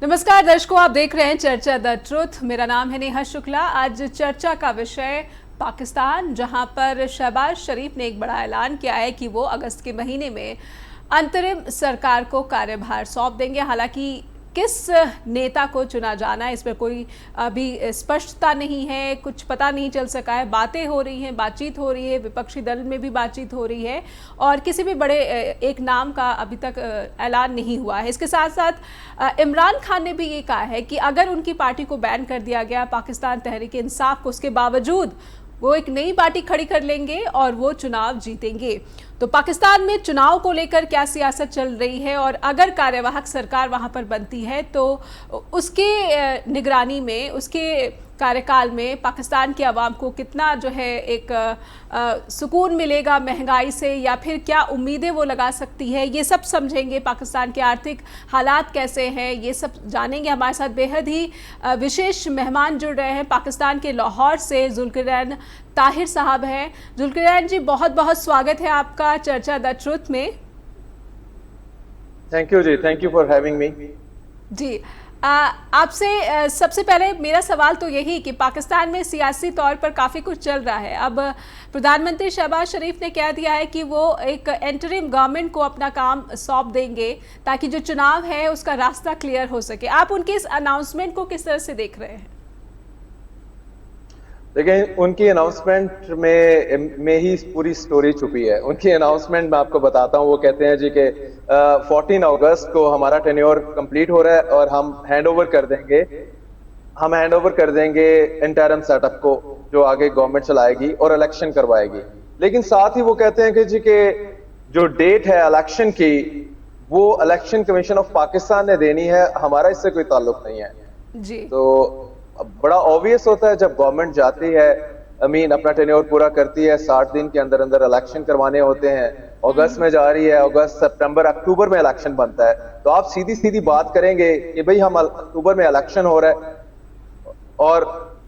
नमस्कार दर्शकों, आप देख रहे हैं चर्चा द ट्रुथ। मेरा नाम है नेहा शुक्ला। आज चर्चा का विषय पाकिस्तान, जहां पर शहबाज शरीफ ने एक बड़ा ऐलान किया है कि वो अगस्त के महीने में अंतरिम सरकार को कार्यभार सौंप देंगे। हालांकि किस नेता को चुना जाना है, इसमें कोई अभी स्पष्टता नहीं है, कुछ पता नहीं चल सका है। बातें हो रही हैं, बातचीत हो रही है, विपक्षी दल में भी बातचीत हो रही है और किसी भी बड़े एक नाम का अभी तक ऐलान नहीं हुआ है। इसके साथ साथ इमरान खान ने भी ये कहा है कि अगर उनकी पार्टी को बैन कर दिया गया, पाकिस्तान तहरीक इंसाफ को, उसके बावजूद वो एक नई पार्टी खड़ी कर लेंगे और वो चुनाव जीतेंगे। तो पाकिस्तान में चुनाव को लेकर क्या सियासत चल रही है और अगर कार्यवाहक सरकार वहां पर बनती है तो उसके निगरानी में, उसके कार्यकाल में पाकिस्तान की आवाम को कितना जो है एक सुकून मिलेगा महंगाई से, या फिर क्या उम्मीदें वो लगा सकती है, ये सब समझेंगे। पाकिस्तान के आर्थिक हालात कैसे हैं, ये सब जानेंगे। हमारे साथ बेहद ही विशेष मेहमान जुड़ रहे हैं। पाकिस्तान के लाहौर से जुल्किरैन ताहिर साहब हैं। जुल्किरैन जी, बहुत बहुत स्वागत है आपका चर्चा द ट्रुथ में। थैंक यू जी, thank you for having me. जी, आपसे सबसे पहले मेरा सवाल तो यही कि पाकिस्तान में सियासी तौर पर काफ़ी कुछ चल रहा है। अब प्रधानमंत्री शहबाज शरीफ ने कह दिया है कि वो एक इंटरिम गवर्नमेंट को अपना काम सौंप देंगे ताकि जो चुनाव है उसका रास्ता क्लियर हो सके। आप उनके इस अनाउंसमेंट को किस तरह से देख रहे हैं? देखिए, उनकी अनाउंसमेंट में ही पूरी स्टोरी छुपी है। उनकी अनाउंसमेंट मैं आपको बताता हूँ। वो कहते हैं जी कि 14 अगस्त को हमारा टेन्योर कंप्लीट हो रहा है और हम हैंड ओवर कर देंगे इंटरिम सेटअप को, जो आगे गवर्नमेंट चलाएगी और इलेक्शन करवाएगी। लेकिन साथ ही वो कहते हैं कि जी के जो डेट है इलेक्शन की, वो इलेक्शन कमीशन ऑफ पाकिस्तान ने देनी है, हमारा इससे कोई ताल्लुक नहीं है जी। तो बड़ा ऑब्वियस होता है जब गवर्नमेंट जाती है, अपना टेन्योर पूरा करती है, 60 दिन के अंदर अंदर इलेक्शन करवाने होते हैं। अगस्त में जा रही है, अगस्त, सितंबर, अक्टूबर में इलेक्शन बनता है। तो आप सीधी सीधी बात करेंगे कि भाई हम अक्टूबर में इलेक्शन हो रहा है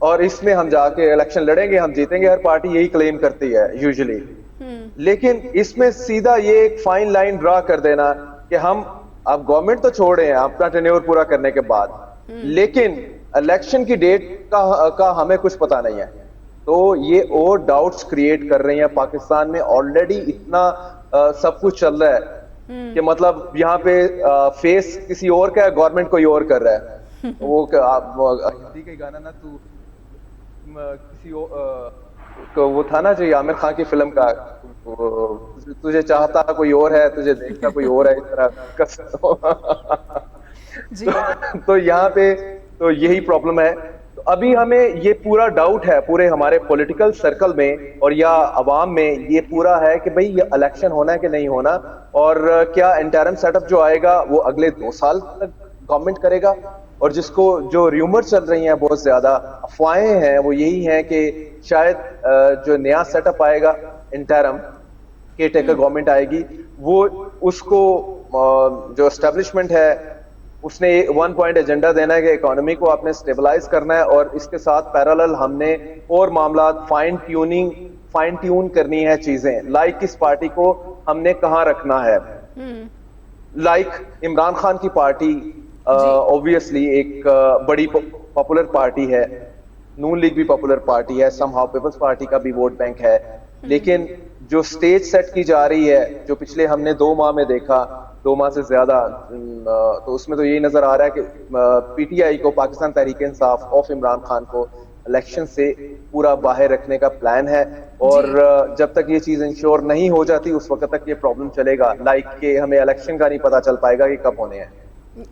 और इसमें हम जाके इलेक्शन लड़ेंगे, हम जीतेंगे। हर पार्टी यही क्लेम करती है यूजुअली। लेकिन इसमें सीधा ये एक फाइन लाइन ड्रा कर देना कि हम अब गवर्नमेंट तो छोड़ रहे हैं अपना टेन्योर पूरा करने के बाद, लेकिन इलेक्शन की डेट का हमें कुछ पता नहीं है। तो ये और डाउट्स क्रिएट कर रही हैं पाकिस्तान में। ऑलरेडी इतना सब कुछ चल रहा है कि मतलब यहाँ पे फेस किसी और का है, गवर्नमेंट कोई और कर रहा है। वो हिंदी का गाना ना, तू किसी और, वो था ना जी आमिर खान की फिल्म का, तुझे चाहता कोई और है, तुझे देखता कोई और है, इस तरह तो यहाँ पे तो यही प्रॉब्लम है। तो अभी हमें ये पूरा डाउट है पूरे हमारे पॉलिटिकल सर्कल में और या अवाम में, ये पूरा है कि भाई ये इलेक्शन होना है कि नहीं होना, और क्या इंटरिम सेटअप जो आएगा वो अगले 2 साल तक गवर्नमेंट करेगा। और जो र्यूमर चल रही हैं, बहुत ज्यादा अफवाहें हैं, वो यही हैं कि शायद जो नया सेटअप आएगा, इंटरिम केयरटेकर गवर्नमेंट आएगी, वो उसको जो एस्टेब्लिशमेंट है उसने 1 पॉइंट एजेंडा देना है कि इकोनॉमी को आपने स्टेबलाइज करना है, और इसके साथ पैरेलल हमने और मामला फाइन ट्यून करनी है चीजें, लाइक किस पार्टी को हमने कहाँ रखना है। लाइक इमरान खान की पार्टी ऑब्वियसली एक बड़ी पॉपुलर पार्टी है, नून लीग भी पॉपुलर पार्टी है, समहाउ पीपल्स पार्टी का भी वोट बैंक है। लेकिन जो स्टेज सेट की जा रही है, जो पिछले हमने 2 माह में देखा, 2 माह से ज्यादा, तो उसमें तो यही नजर आ रहा है कि पीटीआई को, पाकिस्तान तहरीक इंसाफ ऑफ इमरान खान को इलेक्शन से पूरा बाहर रखने का प्लान है। और जब तक ये चीज इंश्योर नहीं हो जाती उस वक्त तक ये प्रॉब्लम चलेगा। लाइक कि हमें इलेक्शन का नहीं पता चल पाएगा कि कब होने हैं।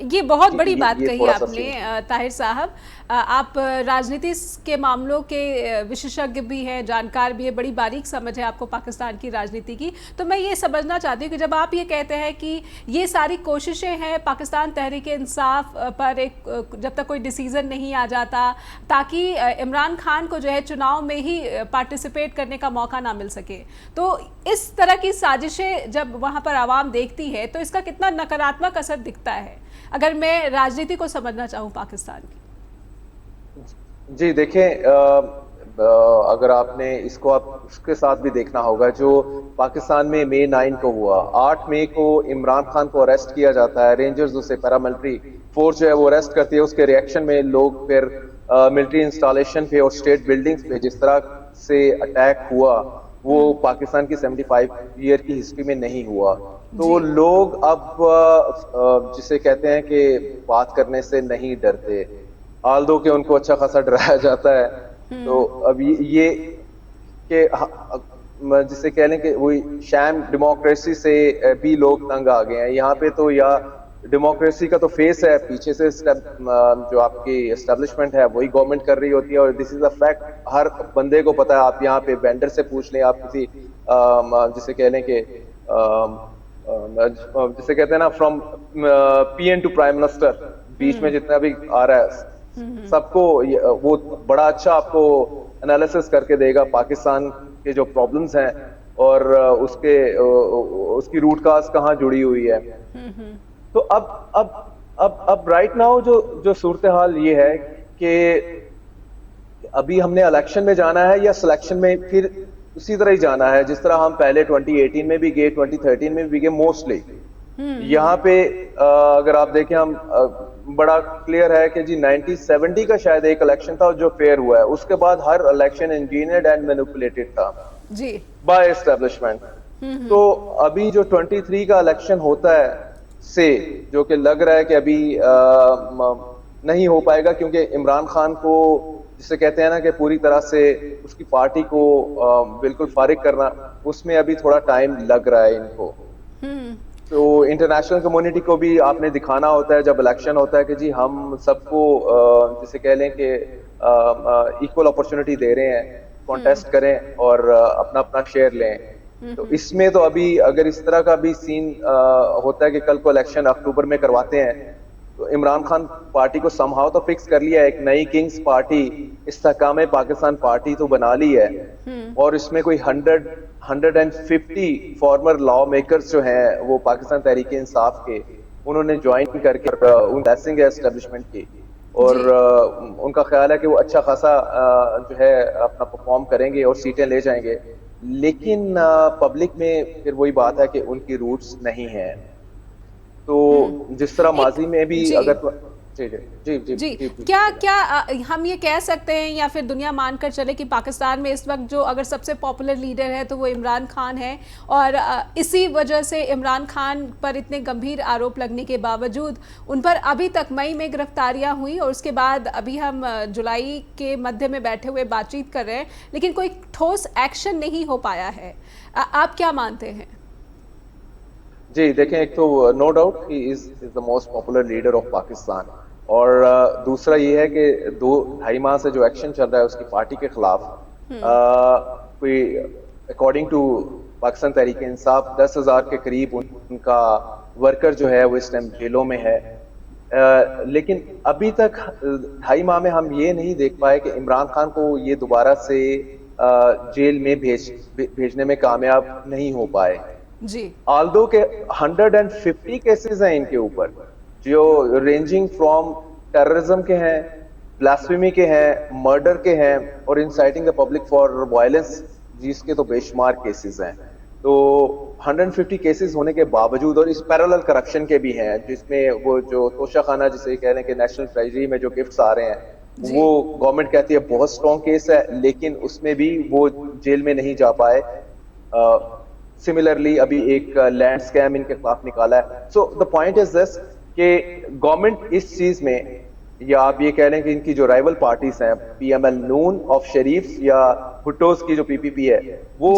ये बहुत बड़ी बात कही आपने ताहिर साहब। आप राजनीति के मामलों के विशेषज्ञ भी हैं, जानकार भी है, बड़ी बारीक समझ है आपको पाकिस्तान की राजनीति की। तो मैं ये समझना चाहती हूँ कि जब आप ये कहते हैं कि ये सारी कोशिशें हैं पाकिस्तान तहरीक इंसाफ पर, एक जब तक कोई डिसीजन नहीं आ जाता, ताकि इमरान खान को जो है चुनाव में ही पार्टिसिपेट करने का मौका ना मिल सके, तो इस तरह की साजिशें जब वहाँ पर आवाम देखती है तो इसका कितना नकारात्मक असर दिखता है, अगर मैं राजनीति को समझना चाहूँ पाकिस्तान की? जी देखें, अगर आपने इसको आप उसके साथ भी देखना होगा जो पाकिस्तान में मई 9 को हुआ। 8 मई को इमरान खान को अरेस्ट किया जाता है, रेंजर्स उसे पैरामिलिट्री फोर्स जो है वो अरेस्ट करती है, उसके रिएक्शन में लोग फिर मिलिट्री इंस्टॉलेशन पे और स्टेट बिल्डिंग्स पे जिस तरह से अटैक हुआ वो पाकिस्तान की 75 ईयर की हिस्ट्री में नहीं हुआ। तो जी लोग अब जिसे कहते हैं कि बात करने से नहीं डरते, आल्दो के उनको अच्छा खासा डराया जाता है। तो अब ये कि जिसे कह लें कि वही शैम डेमोक्रेसी से भी लोग तंग आ गए हैं यहाँ पे। तो या डेमोक्रेसी का तो फेस है, पीछे से जो आपकी एस्टेब्लिशमेंट है वही गवर्नमेंट कर रही होती है, और दिस इज अ फैक्ट, हर बंदे को पता है। आप यहाँ पे वेंडर से पूछ लें, आप किसी जिसे कह लें कि जिसे कहते हैं ना from PM to prime minister, बीच में जितना भी आ रहा है सबको वो बड़ा अच्छा आपको एनालिसिस करके देगा पाकिस्तान के जो प्रॉब्लम्स हैं और उसकी रूट काज कहाँ जुड़ी हुई है। तो अब राइट नाउ जो सूरत हाल ये है कि अभी हमने इलेक्शन में जाना है या सिलेक्शन में फिर उसी तरह ही जाना है जिस तरह हम पहले 2018 में भी गए, 2013 में भी गए मोस्टली। यहाँ पे अगर आप देखें हम बड़ा क्लियर है कि जी 1970 का शायद एक इलेक्शन था जो फेयर हुआ है, उसके बाद हर इलेक्शन इंजीनियर्ड एंड मैनिपुलेटेड था जी बाय एस्टेब्लिशमेंट। तो अभी जो 23 का इलेक्शन होता है से जो कि लग रहा है कि अभी नहीं हो पाएगा, क्योंकि इमरान खान को जिसे कहते हैं ना कि पूरी तरह से उसकी पार्टी को बिल्कुल फारिग करना, उसमें अभी थोड़ा टाइम लग रहा है इनको। तो इंटरनेशनल कम्युनिटी को भी आपने दिखाना होता है जब इलेक्शन होता है कि जी हम सबको जिसे कह लें कि इक्वल अपॉर्चुनिटी दे रहे हैं, कॉन्टेस्ट करें और अपना अपना शेयर लें। तो इसमें तो अभी अगर इस तरह का भी सीन होता है कि कल को इलेक्शन अक्टूबर में करवाते हैं, तो इमरान खान पार्टी को समहाउ तो फिक्स कर लिया है, एक नई किंग्स पार्टी इस्तेहकाम पाकिस्तान पार्टी तो बना ली है, और इसमें कोई 150 फॉर्मर लॉ मेकर्स जो हैं वो पाकिस्तान तहरीक इंसाफ के, उन्होंने ज्वाइन करके ब्लेसिंग है एस्टेब्लिशमेंट की, और उनका ख्याल है कि वो अच्छा खासा जो है अपना परफॉर्म करेंगे और सीटें ले जाएंगे। लेकिन पब्लिक में फिर वही बात है कि उनकी रूट्स नहीं है। तो जिस तरह माजी में भी अगर जी जी जी जी, जी, क्या क्या हम ये कह सकते हैं या फिर दुनिया मानकर चले कि पाकिस्तान में इस वक्त जो अगर सबसे पॉपुलर लीडर है तो वो इमरान खान है, और इसी वजह से इमरान खान पर इतने गंभीर आरोप लगने के बावजूद उन पर अभी तक मई में गिरफ्तारियां हुई, और उसके बाद अभी हम जुलाई के मध्य में बैठे हुए बातचीत कर रहे हैं, लेकिन कोई ठोस एक्शन नहीं हो पाया है। आप क्या मानते हैं? जी देखें, एक तो no doubt he is the most popular leader of Pakistan, और दूसरा ये है कि 2-2.5 माह से जो एक्शन चल रहा है उसकी पार्टी के खिलाफ, कोई अकॉर्डिंग टू पाकिस्तान तहरीक इंसाफ 10,000 के करीब उनका वर्कर जो है वो इस टाइम जेलों में है। लेकिन अभी तक 2.5 माह में हम ये नहीं देख पाए कि इमरान खान को ये दोबारा से जेल में भेजने में कामयाब नहीं हो पाए जी। आल्दो के 150 केसेस हैं इनके ऊपर, जो रेंजिंग फ्रॉम टेररिज्म के हैं, ब्लास्फेमी के हैं, मर्डर के हैं, और inciting the public for violence, जिसके तो बेशुमार केसेस हैं। तो 150 केसेस होने के बावजूद, और इस पैरेलल करप्शन के भी हैं, जिसमें वो जो तोशा खाना जिसे कह रहे हैं कि नेशनल ट्रेजरी में जो गिफ्ट्स आ रहे हैं वो गवर्नमेंट कहती है बहुत स्ट्रॉन्ग केस है, लेकिन उसमें भी वो जेल में नहीं जा पाए। सिमिलरली अभी एक लैंड स्कैम इनके खिलाफ निकाला है। So the point is this कि गवर्नमेंट इस चीज में, या आप ये कह लें कि इनकी जो राइवल पार्टीज हैं, पीएमएल नून ऑफ शरीफ या भुट्टोस की जो पीपीपी है, वो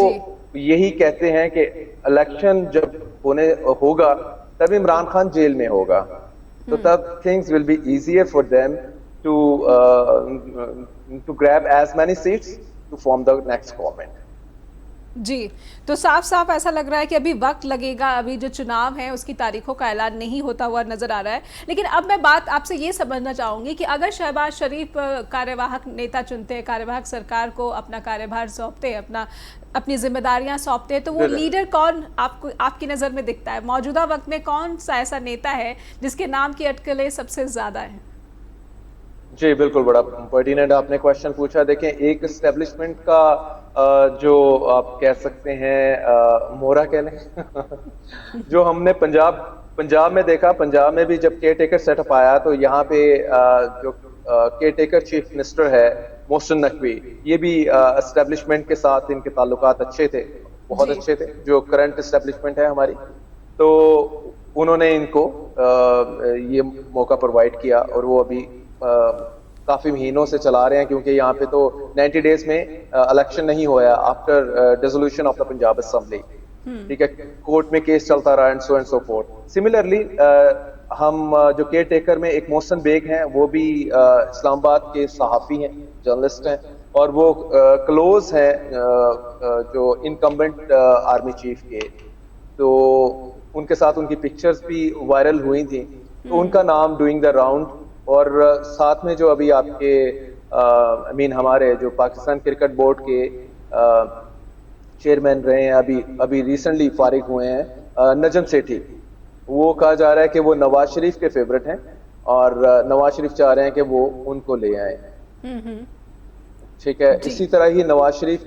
यही कहते हैं कि इलेक्शन जब होगा तब इमरान खान जेल में होगा, तो तब things will be easier for them to grab as many seats to form the next government. जी, तो साफ साफ ऐसा लग रहा है कि अभी वक्त लगेगा, अभी जो चुनाव है उसकी तारीखों का ऐलान नहीं होता हुआ नजर आ रहा है। लेकिन अब मैं बात आपसे ये समझना चाहूँगी कि अगर शहबाज शरीफ कार्यवाहक नेता चुनते हैं, कार्यवाहक सरकार को अपना कार्यभार सौंपते हैं, अपनी जिम्मेदारियां सौंपते हैं, तो वो लीडर कौन आपकी नज़र में दिखता है? मौजूदा वक्त में कौन सा ऐसा नेता है जिसके नाम की अटकलें सबसे ज़्यादा हैं? जी बिल्कुल, बड़ा पर्टिनेंट आपने क्वेश्चन पूछा। देखें, एक एस्टेब्लिशमेंट का जो आप कह सकते हैं मोहरा कह लें जो हमने पंजाब पंजाब में देखा, पंजाब में भी जब केयर टेकर सेटअप आया तो यहाँ पे जो केयर टेकर चीफ मिनिस्टर है मोहसिन नकवी, ये भी एस्टेब्लिशमेंट के साथ इनके ताल्लुकात अच्छे थे, बहुत जी। अच्छे थे, जो करंट एस्टेब्लिशमेंट है हमारी। तो उन्होंने इनको ये मौका प्रोवाइड किया और वो अभी काफी महीनों से चला रहे हैं, क्योंकि यहाँ पे तो 90 डेज में इलेक्शन नहीं हुआ after dissolution of the Punjab assembly. ठीक है, कोर्ट में केस चलता रहा एंड सो फोर्थ। सिमिलरली हम जो केयर टेकर में एक मोहसिन बेग हैं, वो भी इस्लामाबाद के सहाफी हैं, जर्नलिस्ट हैं, और वो क्लोज हैं जो इनकम्बेंट आर्मी चीफ के। तो उनके साथ उनकी पिक्चर्स भी वायरल हुई थी, तो उनका नाम डूइंग द राउंड। और साथ में जो अभी आपके हमारे जो पाकिस्तान क्रिकेट बोर्ड के चेयरमैन रहे हैं, अभी रिसेंटली फारिग हुए हैं, नजम सेठी, वो कहा जा रहा है कि वो नवाज शरीफ के फेवरेट हैं और नवाज शरीफ चाह रहे हैं कि वो उनको ले आए। ठीक है, इसी तरह ही नवाज शरीफ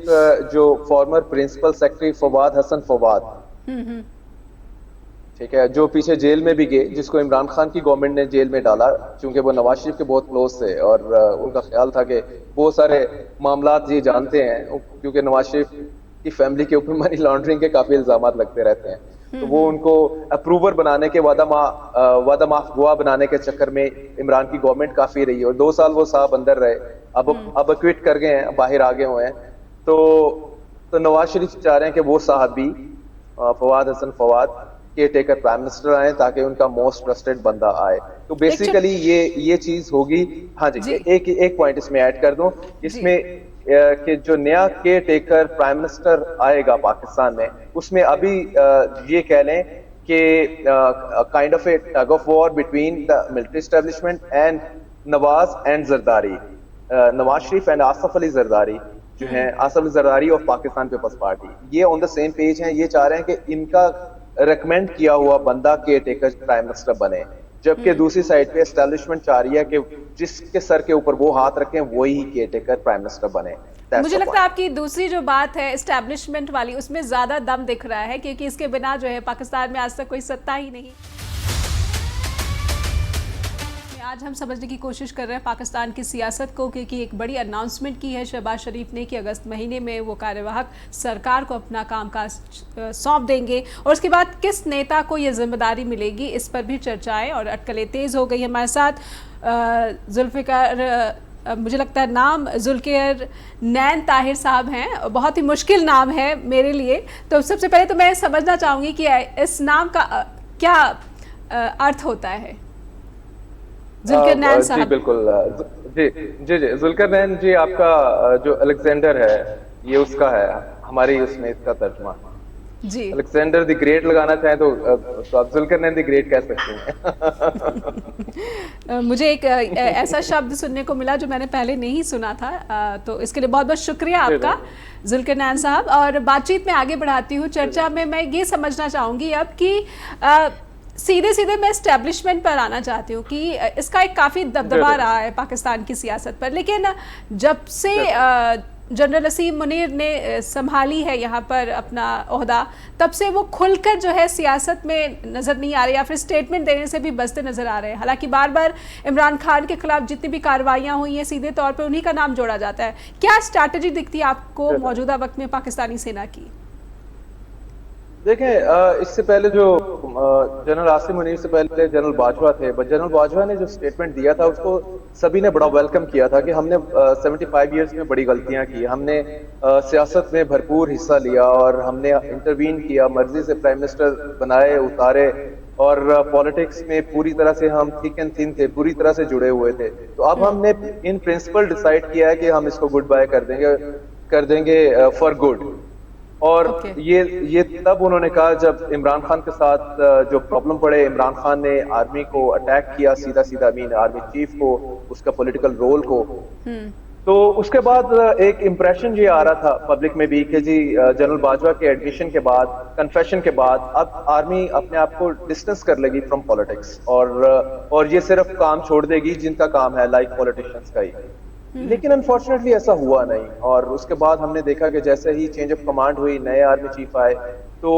जो former principal secretary Fawad Hasan Fawad, ठीक है, जो पीछे जेल में भी गए, जिसको इमरान खान की गवर्नमेंट ने जेल में डाला, क्योंकि वो नवाज शरीफ के बहुत क्लोज थे और उनका ख्याल था कि बहुत सारे मामलात ये जानते हैं, क्योंकि नवाज शरीफ की फैमिली के ऊपर मनी लॉन्ड्रिंग के काफी इल्जामात लगते रहते हैं। तो वो उनको अप्रूवर बनाने के वादा माफ गुआ बनाने के चक्कर में इमरान की गवर्नमेंट काफी रही और 2 साल वो साहब अंदर रहे, अब क्विट कर गए हैं, बाहर आ गए हुए हैं। तो नवाज शरीफ चाह रहे हैं कि वो साहब भी Fawad Hasan Fawad caretaker prime minister आए, ताकि उनका मोस्ट ट्रस्टेड बंदा आए। तो बेसिकली ये चीज होगी। हाँ जी, एक पॉइंट इसमें ऐड कर दूं, इसमें कि जो नया केयर टेकर प्राइम मिनिस्टर आएगा पाकिस्तान में, उसमें अभी ये कह लें कि kind of a tug of war between the military establishment and Nawaz and Zardari, Nawaz Sharif and Asif Ali Zardari जो हैं, Asif Ali Zardari of Pakistan peoples party, ये ऑन द सेम पेज हैं। ये चाह रहे हैं कि इनका रेकमेंड किया हुआ बंदा केयर टेकर प्राइम मिनिस्टर बने, जबकि दूसरी साइड पे एस्टेब्लिशमेंट चाह रही है कि जिसके सर के ऊपर वो हाथ रखें वही केयर टेकर प्राइम मिनिस्टर बने। मुझे लगता है आपकी दूसरी जो बात है एस्टेब्लिशमेंट वाली, उसमें ज्यादा दम दिख रहा है, क्योंकि इसके बिना जो है पाकिस्तान में आज तक कोई सत्ता ही नहीं। आज हम समझने की कोशिश कर रहे हैं पाकिस्तान की सियासत को, क्योंकि एक बड़ी अनाउंसमेंट की है शहबाज शरीफ ने कि अगस्त महीने में वो कार्यवाहक सरकार को अपना कामकाज सौंप देंगे, और उसके बाद किस नेता को ये जिम्मेदारी मिलेगी, इस पर भी चर्चाएं और अटकलें तेज़ हो गई। हमारे साथ जुल्फ़िकार, मुझे लगता है नाम जुल्फ़िकार नैन ताहिर साहब हैं, बहुत ही मुश्किल नाम है मेरे लिए। तो सबसे पहले तो मैं समझना चाहूँगी कि इस नाम का क्या अर्थ होता है। जुल्फ़िकार नैन साहब। जी बिल्कुल, जी जुल्फ़िकार नैन जी, आपका जो अलेक्जेंडर है ये उसका है, हमारी उसमें इसका तर्जुमा जी अलेक्जेंडर द ग्रेट लगाना चाहें तो आप जुल्फ़िकार नैन द ग्रेट कह सकते हैं। मुझे एक ऐसा शब्द सुनने को मिला जो मैंने पहले नहीं सुना था, तो इसके लिए बहुत बहुत शुक्रिया आपका जुल्फ़िकार नैन साहब। और बातचीत में आगे बढ़ाती हूँ, चर्चा में मैं ये समझना चाहूँगी अब कि सीधे मैं एस्टेब्लिशमेंट पर आना चाहती हूँ कि इसका एक काफ़ी दबदबा रहा है पाकिस्तान की सियासत पर, लेकिन जब से जनरल असीम मुनीर ने संभाली है यहाँ पर अपना ओहदा, तब से वो खुलकर जो है सियासत में नज़र नहीं आ रही, या फिर स्टेटमेंट देने से भी बचते नज़र आ रहे हैं। हालांकि बार बार इमरान खान के खिलाफ जितनी भी कार्रवाइयाँ हुई हैं सीधे तौर पर उन्हीं का नाम जोड़ा जाता है। क्या स्ट्रैटेजी दिखती है आपको मौजूदा वक्त में पाकिस्तानी सेना की? देखें, इससे पहले जो जनरल आसिम मुनीर से पहले जनरल बाजवा थे, जनरल बाजवा ने जो स्टेटमेंट दिया था उसको सभी ने बड़ा वेलकम किया था कि हमने 75 इयर्स में बड़ी गलतियां की, हमने सियासत में भरपूर हिस्सा लिया और हमने इंटरवीन किया, मर्जी से प्राइम मिनिस्टर बनाए उतारे, और पॉलिटिक्स में पूरी तरह से हम थिक एंड थिन थे, पूरी तरह से जुड़े हुए थे। तो अब हमने इन प्रिंसिपल डिसाइड किया है कि हम इसको गुड बाय कर देंगे फॉर गुड। और ये तब उन्होंने कहा जब इमरान खान के साथ जो प्रॉब्लम पड़े, इमरान खान ने आर्मी को अटैक किया सीधा आर्मी चीफ को, उसका पॉलिटिकल रोल को। तो उसके बाद एक इम्प्रेशन ये आ रहा था पब्लिक में भी कि जी जनरल बाजवा के एडमिशन के बाद, कन्फेशन के बाद अब आर्मी अपने आप को डिस्टेंस कर लेगी फ्रॉम पॉलिटिक्स और ये सिर्फ काम छोड़ देगी जिनका काम है लाइक पॉलिटिशियंस का ही। लेकिन अनफॉर्चुनेटली ऐसा हुआ नहीं, और उसके बाद हमने देखा कि जैसे ही चेंज ऑफ कमांड हुई, नए आर्मी चीफ आए, तो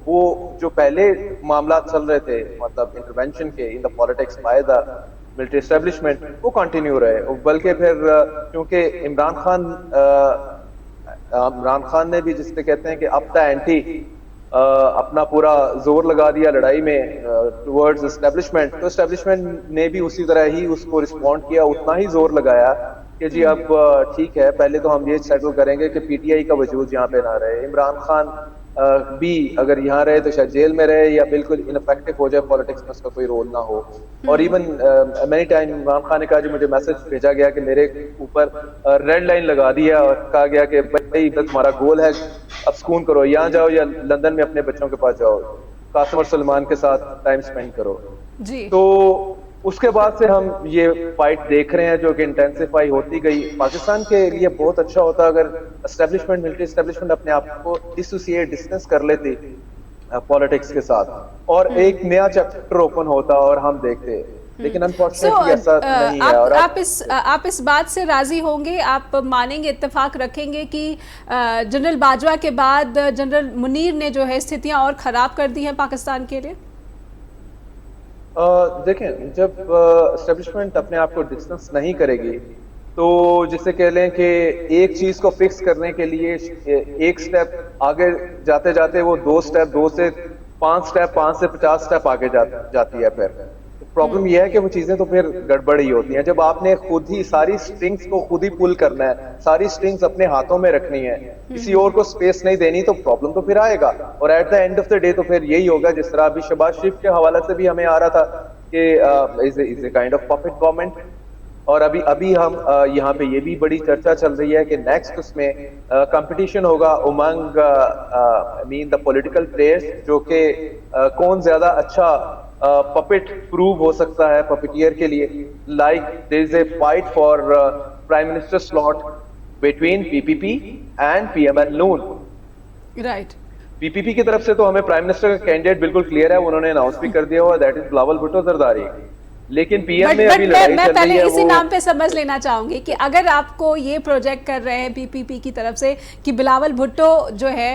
वो जो पहले मामला चल रहे थे मतलब इंटरवेंशन के in the politics by the military establishment वो कंटिन्यू रहे, बल्कि फिर क्योंकि इमरान खान ने भी जिससे कहते हैं कि अप द एंटी अपना पूरा जोर लगा दिया लड़ाई में टुवर्ड्स एस्टेब्लिशमेंट, तो एस्टेब्लिशमेंट ने भी उसी तरह ही उसको रिस्पॉन्ड किया, उतना ही जोर लगाया कि जी अब ठीक है, पहले तो हम ये सेटल करेंगे कि पीटीआई का वजूद यहाँ पे ना रहे, इमरान खान भी अगर यहाँ रहे तो शायद जेल में रहे या बिल्कुल इनफेक्टिव हो जाए, पॉलिटिक्स में उसका कोई रोल ना हो। और even many time Imran Khan ने कहा, जो मुझे मैसेज भेजा गया कि मेरे ऊपर रेड लाइन लगा दिया और कहा गया कि भाई तुम्हारा गोल है अब सुकून करो, यहाँ जाओ या लंदन में अपने बच्चों के पास जाओ, कासिम और सलमान के साथ टाइम स्पेंड करो जी। तो उसके बाद से हम ये फाइट देख रहे हैं जो कि इंटेंसिफाई होती गई। पाकिस्तान के लिए बहुत अच्छा होता अगर एस्टेब्लिशमेंट, मिलिट्री एस्टेब्लिशमेंट अपने आप को डिसोसिएट, डिस्टेंस कर लेती पॉलिटिक्स के साथ और एक नया चैप्टर ओपन होता और हम देखते, लेकिन अनफॉर्चुनेटली ऐसा नहीं है। और आप इस बात से राजी होंगे, आप मानेंगे, इत्तेफाक रखेंगे कि जनरल बाजवा के बाद जनरल मुनीर ने जो है स्थितियां और खराब कर दी हैं पाकिस्तान के लिए? देखें, जब एस्टेब्लिशमेंट अपने आप को डिस्टेंस नहीं करेगी तो जिसे कह लें कि एक चीज को फिक्स करने के लिए एक स्टेप आगे जाते जाते वो 2 स्टेप, 2 से 5 स्टेप, 5 से 50 स्टेप आगे जाती है। फिर प्रॉब्लम यह है कि वो चीजें तो फिर गड़बड़ ही होती हैं। जब आपने खुद ही सारी स्ट्रिंग्स को खुद ही पुल करना है, सारी स्ट्रिंग्स अपने हाथों में रखनी है, किसी और को स्पेस नहीं देनी, तो प्रॉब्लम तो फिर आएगा। और at the end of the day तो फिर यही होगा जिस तरह अभी शहबाज शरीफ के हवाले से भी हमें आ रहा था कि is a kind of puppet government. और अभी हम यहाँ पे ये भी बड़ी चर्चा चल रही है कि नेक्स्ट उसमें कंपटीशन होगा उमंग मीन द पॉलिटिकल प्लेयर्स, जो कि कौन ज्यादा अच्छा पपेट प्रूव हो सकता है पपेटियर के लिए। Like there is a fight for prime minister slot between PPP and PML Noon. Right. PPP की तरफ से तो हमें प्राइम मिनिस्टर का कैंडिडेट बिल्कुल क्लियर है, उन्होंने अनाउंस भी कर दिया हुआ, दैट इज बिलावल भुट्टो जरदारी। लेकिन पीएम में अभी लड़ाई मैं चल पहले रही है, इसी नाम पे समझ लेना चाहूंगी कि अगर आपको ये प्रोजेक्ट कर रहे हैं पीपीपी की तरफ से कि बिलावल भुट्टो जो है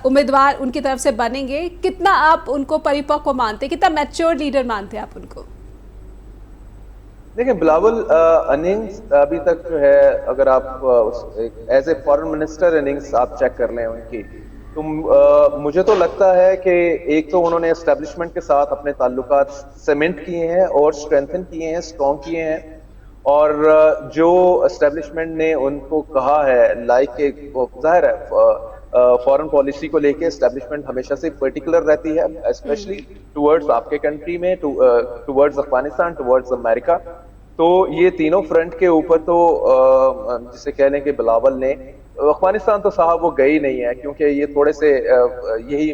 उम्मीदवार उनकी तरफ से बनेंगे, कितना आप उनको परिपक्व मानते, कितना मैच्योर लीडर मानते हैं आप उनको? देखिए, बिलावल इनिंग्स अभी तक जो है, अगर आप as a foreign minister innings आप चेक कर लें उनकी, तो मुझे तो लगता है कि एक तो उन्होंने एस्टेब्लिशमेंट के साथ अपने ताल्लुकात सीमेंट किए हैं और स्ट्रेंथन किए हैं, स्ट्रॉन्ग किए हैं। और जो एस्टेब्लिशमेंट ने उनको कहा है, लाइक जाहिर है फॉरेन पॉलिसी को लेके एस्टेब्लिशमेंट हमेशा से पर्टिकुलर रहती है, स्पेशली टुवर्ड्स आपके कंट्री में, टुवर्ड्स अफगानिस्तान, टुवर्ड्स अमेरिका। तो ये तीनों फ्रंट के ऊपर तो जिसे कह लें कि बिलावल ने, अफगानिस्तान तो साहब वो गई नहीं है, क्योंकि ये थोड़े से यही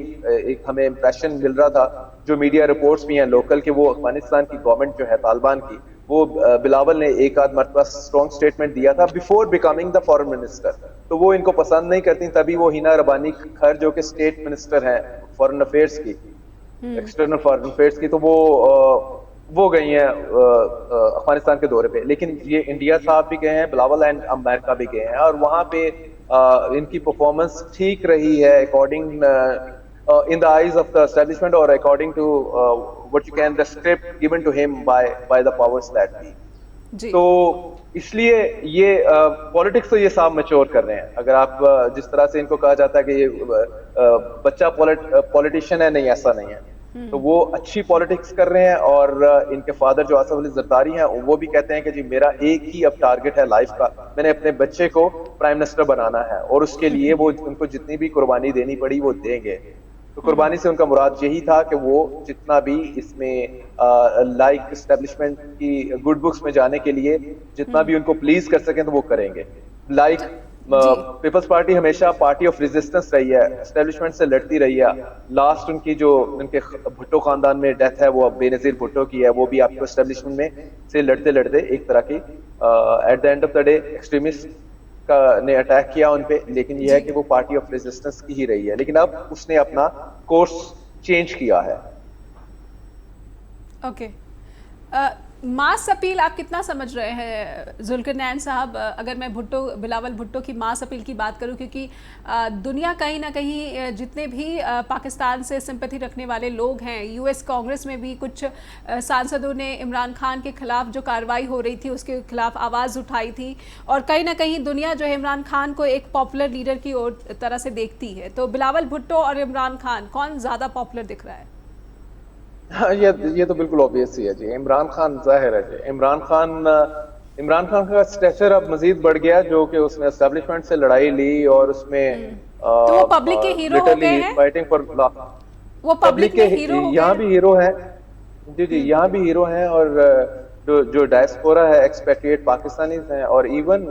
एक हमें इम्प्रेशन मिल रहा था, जो मीडिया रिपोर्ट्स भी हैं लोकल, कि वो अफगानिस्तान की गवर्नमेंट जो है तालिबान की, वो बिलावल ने एक आध मरतबा स्ट्रॉन्ग स्टेटमेंट दिया था before becoming the foreign minister, तो वो इनको पसंद नहीं करती। तभी वो हिना रबानी खर जो कि स्टेट मिनिस्टर हैं फॉरेन अफेयर्स की, एक्सटर्नल फॉरेन अफेयर्स की, तो वो गई हैं अफगानिस्तान के दौरे पे। लेकिन ये इंडिया साहब भी गए हैं, बिलावल एंड अमेरिका भी गए हैं, और वहां पे इनकी परफॉर्मेंस ठीक रही है according in the eyes of the establishment, और according to what you can the script given to him by the powers that be. तो इसलिए ये पॉलिटिक्स तो ये साहब मैच्योर कर रहे हैं। अगर आप जिस तरह से इनको कहा जाता है कि ये बच्चा पॉलिटिशियन है, नहीं, ऐसा नहीं है। तो वो अच्छी पॉलिटिक्स कर रहे हैं। और इनके फादर जो आसिफ अली जरदारी हैं, वो भी कहते हैं कि जी मेरा एक ही अब टारगेट है लाइफ का, मैंने अपने बच्चे को प्राइम मिनिस्टर बनाना है, और उसके लिए वो उनको जितनी भी कुर्बानी देनी पड़ी वो देंगे। तो कुर्बानी से उनका मुराद यही था कि वो जितना भी इसमें लाइक एस्टेब्लिशमेंट की गुड बुक्स में जाने के लिए जितना भी उनको प्लीज कर सकें तो वो करेंगे। लाइक पीपल्स पार्टी हमेशा पार्टी ऑफ रेजिस्टेंस रही है, एस्टेब्लिशमेंट से लड़ती रही है। लास्ट उनकी जो उनके भुट्टो खानदान में डेथ है, वो बेनजीर भुट्टो की है, वो भी आपको एस्टेब्लिशमेंट में से लड़ते लड़ते एक तरह की at the end of the day extremist का ने अटैक किया उन पे। लेकिन यह है कि वो पार्टी ऑफ रेजिस्टेंस की ही रही है, लेकिन अब उसने अपना कोर्स चेंज किया है। ओके। मास अपील आप कितना समझ रहे हैं जुल्करनैन साहब? अगर मैं बिलावल भुट्टो की मास अपील की बात करूं, क्योंकि दुनिया कहीं ना कहीं जितने भी पाकिस्तान से सिंपैथी रखने वाले लोग हैं, यूएस कांग्रेस में भी कुछ सांसदों ने इमरान खान के खिलाफ जो कार्रवाई हो रही थी उसके खिलाफ आवाज़ उठाई थी, और कहीं ना कहीं दुनिया जो है इमरान खान को एक पॉपुलर लीडर की ओर तरह से देखती है। तो बिलावल भुट्टो और इमरान खान कौन ज़्यादा पॉपुलर दिख रहा है? हाँ, ये तो बिल्कुल ऑब्वियस ही है जी। इमरान खान जाहिर है जी। इमरान खान का स्टेचर अब मजीद बढ़ गया, जो कि उसने एस्टेब्लिशमेंट से लड़ाई ली और उसमें तो वो पब्लिक के हीरो हो गए हैं। फाइटिंग फॉर वो पब्लिक के हीरो हो गए। यहाँ भी हीरो हैं जी, यहाँ भी हीरो हैं। और जो डायस्पोरा है, एक्सपेट्रिएट पाकिस्तानी हैं, और इवन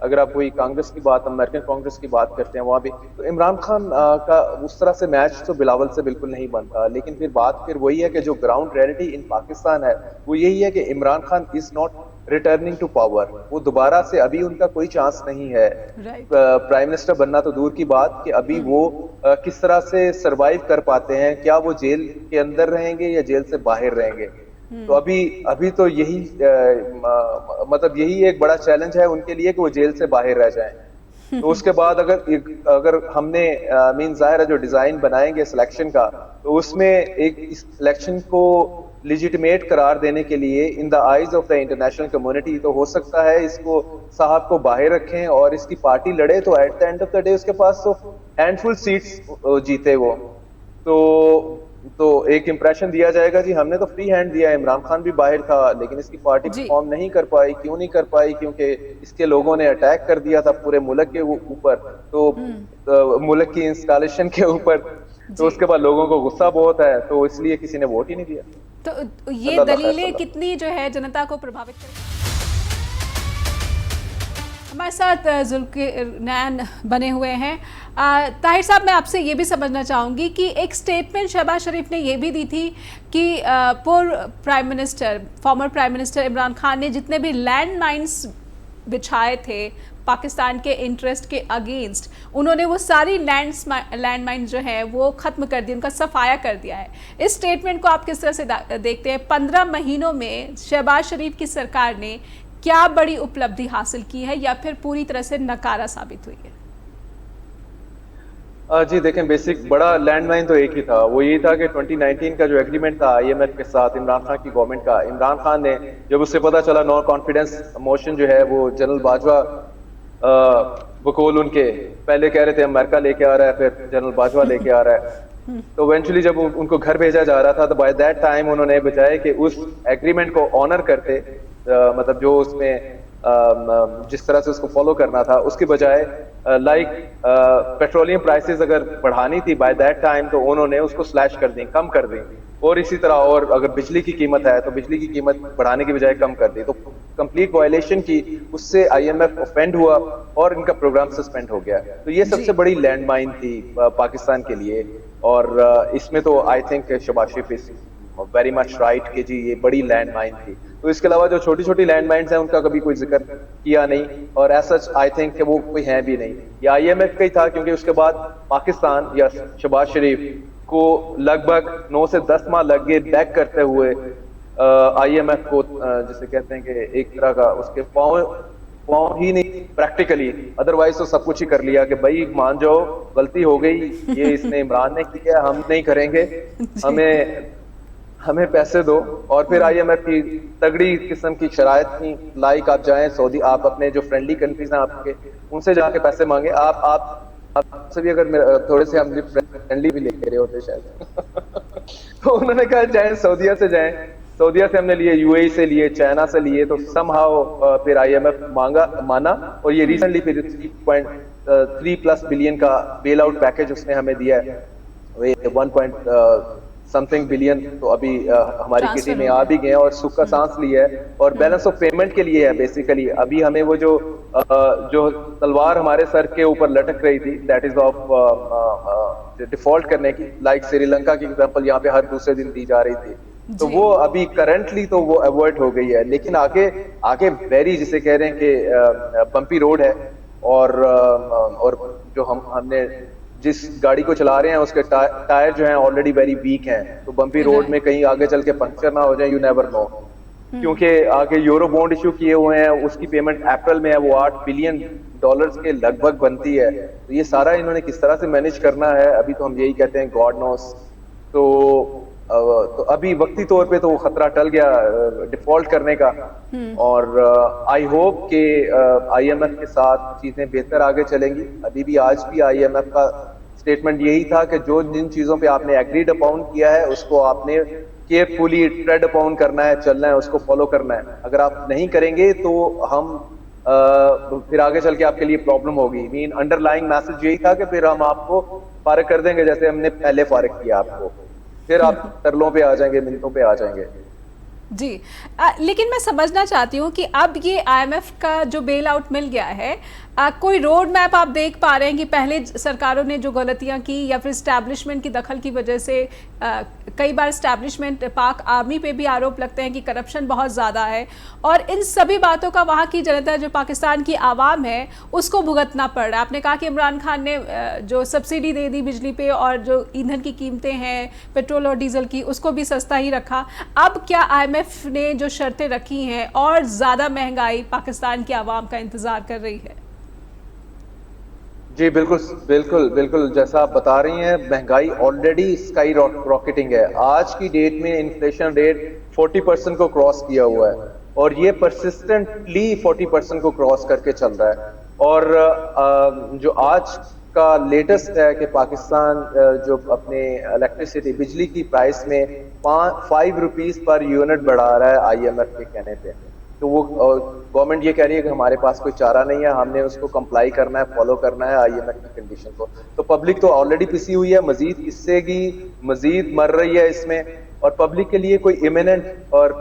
अगर आप वही कांग्रेस की बात, अमेरिकन कांग्रेस की बात करते हैं, वहाँ भी तो इमरान खान का उस तरह से मैच तो बिलावल से बिल्कुल नहीं बनता। लेकिन फिर वही है कि जो ग्राउंड रियलिटी इन पाकिस्तान है वो यही है कि Imran Khan is not returning to power. वो दोबारा से अभी उनका कोई चांस नहीं है प्राइम मिनिस्टर बनना, तो दूर की बात कि अभी वो किस तरह से सरवाइव कर पाते हैं। क्या वो जेल के अंदर रहेंगे या जेल से बाहर रहेंगे? तो अभी तो यही मतलब यही एक बड़ा चैलेंज है उनके लिए कि वो जेल से बाहर रह जाएं। तो उसके बाद अगर हमने मीन जाहिर है जो डिजाइन बनाएंगे सिलेक्शन का, तो उसमें एक इस सिलेक्शन को लिजिटिमेट करार देने के लिए इन the eyes of the international community, तो हो सकता है इसको साहब को बाहर रखें और इसकी पार्टी लड़े, तो at the end of the day उसके पास तो हैंडफुल सीट्स जीते वो। तो एक इंप्रेशन दिया जाएगा जी हमने तो फ्री हैंड दिया। इमरान खान भी बाहर था लेकिन इसकी पार्टी परफॉर्म नहीं कर पाई। क्यों नहीं कर पाई? क्योंकि इसके लोगों ने अटैक कर दिया था पूरे मुल्क के ऊपर, तो मुल्क की इंस्टॉलेशन के ऊपर। तो उसके बाद लोगों को गुस्सा बहुत है, तो इसलिए किसी ने वोट ही नहीं दिया। तो ये दलीलें कितनी जो है जनता को प्रभावित करेगी? हमारे साथ जुल्करनैन बने हुए हैं। ताहिर साहब, मैं आपसे ये भी समझना चाहूँगी कि एक स्टेटमेंट शहबाज शरीफ ने ये भी दी थी कि former prime minister Imran Khan ने जितने भी लैंड माइन्स बिछाए थे पाकिस्तान के इंटरेस्ट के अगेंस्ट, उन्होंने वो सारी लैंड माइन जो है वो ख़त्म कर दी, उनका सफाया कर दिया है। इस स्टेटमेंट को आप किस तरह से देखते हैं? 15 महीनों में शहबाज शरीफ की सरकार ने क्या बड़ी उपलब्धि हासिल की है या फिर पूरी तरह से नकारा साबित हुई है? जी देखें, बेसिक बड़ा लैंडमाइन तो एक ही था, वो ये था कि 2019 का जो एग्रीमेंट था IMF के साथ इमरान खान की गवर्नमेंट का, इमरान खान ने जब उससे पता चला नो कॉन्फिडेंस मोशन जो है वो जनरल बाजवा बकौल उनके पहले कह रहे थे अमेरिका लेके आ रहा है, फिर जनरल बाजवा लेके आ रहा है, तो इवेंचुअली जब उनको घर भेजा जा रहा था तो बाय दैट टाइम उन्होंने बजाय कि उस एग्रीमेंट को ऑनर करते, मतलब जो उसमें जिस तरह से उसको फॉलो करना था, उसके बजाय पेट्रोलियम प्राइसेस अगर बढ़ानी थी बाय दैट टाइम, तो उन्होंने उसको स्लैश कर दी, कम कर दी। और इसी तरह और अगर बिजली की कीमत है तो बिजली की कीमत बढ़ाने की बजाय कम कर दी। तो कंप्लीट वायलेशन की, उससे IMF ऑफेंड हुआ और इनका प्रोग्राम सस्पेंड हो गया। तो ये सबसे बड़ी लैंडमाइन थी पाकिस्तान के लिए। और इसमें तो I think Shahbaz Sharif is very much right कि जी ये बड़ी लैंडमाइन थी। तो इसके अलावा जो छोटी छोटी लैंडमाइंस हैं उनका कभी कोई जिक्र किया नहीं, और ऐसा आई थिंक कि वो कोई है भी नहीं। ये IMF का ही था, क्योंकि उसके बाद पाकिस्तान या शहबाज शरीफ को लगभग 9 से 10 माह लग गए बैक करते हुए IMF को, जिसे कहते हैं कि एक तरह का उसके पाँव ही नहीं प्रैक्टिकली, अदरवाइज तो सब कुछ ही कर लिया कि भाई मान जाओ गलती हो गई, ये इसने इमरान ने किया, हम नहीं करेंगे, हमें पैसे दो। और फिर IMF की तगड़ी किस्म की शराइत थी, लाइक आप जाएं सऊदी, आप अपने जो फ्रेंडली कंट्रीज हैं आपके, उनसे जाके पैसे मांगे। आप सभी अगर थोड़े से हम फ्रेंडली भी लेके रहे होते शायद तो उन्होंने कहा जाएं सऊदीया से जाएं, सऊदीया से हमने लिए, UAE से लिए, चाइना से लिए, तो समहाउ फिर IMF माना। और ये रिसेंटली फिर 3.3+ बिलियन का बेल आउट पैकेज उसने हमें दिया है, 1 बिलियन तो अभी हमारी किटी में आ भी गए और सुख का सांस लिया है। और बैलेंस ऑफ पेमेंट के लिए है बेसिकली। अभी हमें वो जो तलवार हमारे सर के ऊपर लटक रही थी, दैट इज ऑफ डिफॉल्ट करने की, लाइक श्रीलंका की एग्जांपल यहाँ पे हर दूसरे दिन दी जा रही थी, तो वो अभी करंटली तो वो अवॉइड हो गई है। लेकिन आगे वेरी जिसे कह रहे हैं कि बम्पी रोड है, और जो हमने जिस गाड़ी को चला रहे हैं उसके टायर जो हैं ऑलरेडी वेरी वीक हैं, तो बम्पी रोड में कहीं आगे चल के पंक्चर ना हो जाए, यू नेवर नो। क्योंकि आगे यूरो बॉन्ड इशू किए हुए हैं, उसकी पेमेंट अप्रैल में है, वो $8 बिलियन के लगभग बनती है। तो ये सारा इन्होंने किस तरह से मैनेज करना है, अभी तो हम यही कहते हैं गॉड नोस। तो अभी वक्ती तौर पे तो वो खतरा टल गया डिफॉल्ट करने का, और आई होप कि IMF के साथ चीजें बेहतर आगे चलेंगी। अभी भी आज भी IMF का स्टेटमेंट यही था कि जिन चीजों पे आपने एग्रीड अपॉन किया है उसको आपने केयरफुली ट्रेड अपॉन करना है, चलना है, उसको फॉलो करना है। अगर आप नहीं करेंगे तो हम फिर आगे चल के आपके लिए प्रॉब्लम होगी। मीन अंडरलाइंग मैसेज यही था कि फिर हम आपको फारिग कर देंगे जैसे हमने पहले फारिग किया आपको, फिर आप तरलों पे आ जाएंगे, मिनटों पे आ जाएंगे। जी लेकिन मैं समझना चाहती हूँ कि अब ये IMF का जो बेल आउट मिल गया है, कोई रोड मैप आप देख पा रहे हैं कि पहले सरकारों ने जो गलतियां की या फिर स्टैब्लिशमेंट की दखल की वजह से कई बार स्टैब्लिशमेंट पाक आर्मी पे भी आरोप लगते हैं कि करप्शन बहुत ज़्यादा है, और इन सभी बातों का वहाँ की जनता, जो पाकिस्तान की आवाम है, उसको भुगतना पड़ रहा है। आपने कहा कि इमरान खान ने जो सब्सिडी दे दी बिजली पे, और जो ईंधन की कीमतें हैं पेट्रोल और डीजल की, उसको भी सस्ता ही रखा। अब क्या IMF ने जो शर्तें रखी हैं और ज़्यादा महंगाई पाकिस्तान की आवाम का इंतज़ार कर रही है? जी बिल्कुल बिल्कुल बिल्कुल, जैसा आप बता रही हैं, महंगाई ऑलरेडी स्काई रॉकेटिंग है। आज की डेट में इन्फ्लेशन रेट 40% को क्रॉस किया हुआ है, और ये परसिस्टेंटली 40% को क्रॉस करके चल रहा है। और जो आज का लेटेस्ट है कि पाकिस्तान जो अपने इलेक्ट्रिसिटी बिजली की प्राइस में 5 रुपीस पर यूनिट बढ़ा रहा है IMF के कहने पे। तो वो गवर्नमेंट ये कह रही है कि हमारे पास कोई चारा नहीं है, हमने उसको कंप्लाई करना है, फॉलो करना है IMF की कंडीशन को। तो पब्लिक तो ऑलरेडी पिसी हुई है, मजीद पिसेगी, मजीद मर रही है इसमें, और पब्लिक के लिए कोई इमिनेंट और